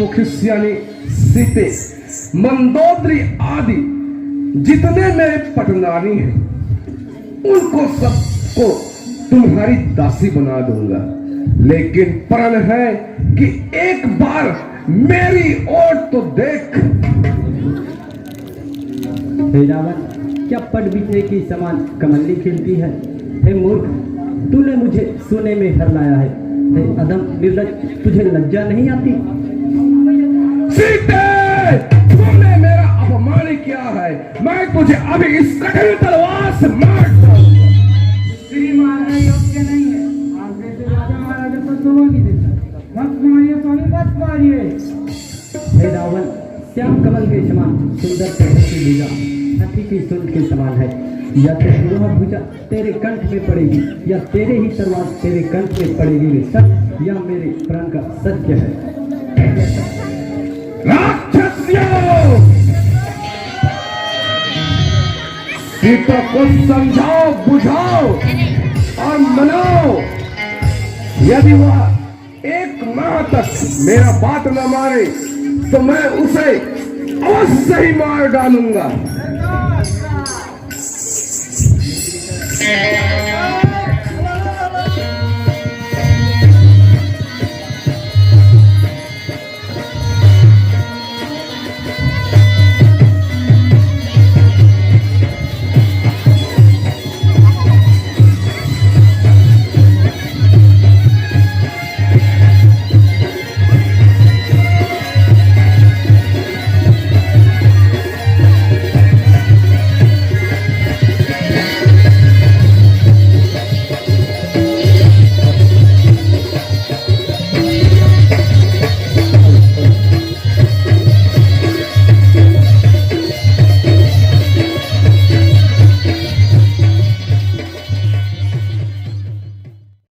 मुखिस यानी सीते, मंदोदरी आदि जितने मेरे पटनानी हैं उनको सबको तुम्हारी दासी बना दूंगा। लेकिन प्रण है कि एक बार मेरी ओर तो देख। हे रावण, क्या पट बिछने की समान कमल्ली खिलती है? हे मूर्ख, तूने मुझे सोने में हर लाया है। हे अधम निर्लज, तुझे लज्जा नहीं आती? सीते, तूने मेरा अपमान किया है, मैं तुझे अभी इस कठिन तलवार से मार दूंगा। श्री मारना योग्य नहीं है। आप जैसे राजा महाराजा को शोभा नहीं देता। मत मारिए स्वामी, मत मारिए। हे रावण, श्याम कमल के समान सुंदर चेहरे की भुजा हाथी की सूंड के समान है। या तेरी वह भुजा तेरे कंठ में पड़ेगी, या तेरे ही तलवार तेरे कंठ में पड़ेगी वे सच, या मेरे प्राण का सत्य है। राक्षसियों, सीता को समझाओ, बुझाओ और मनाओ। यदि वह एक माह तक मेरा बात न मारे तो मैं उसे अवश्य ही मार डालूंगा।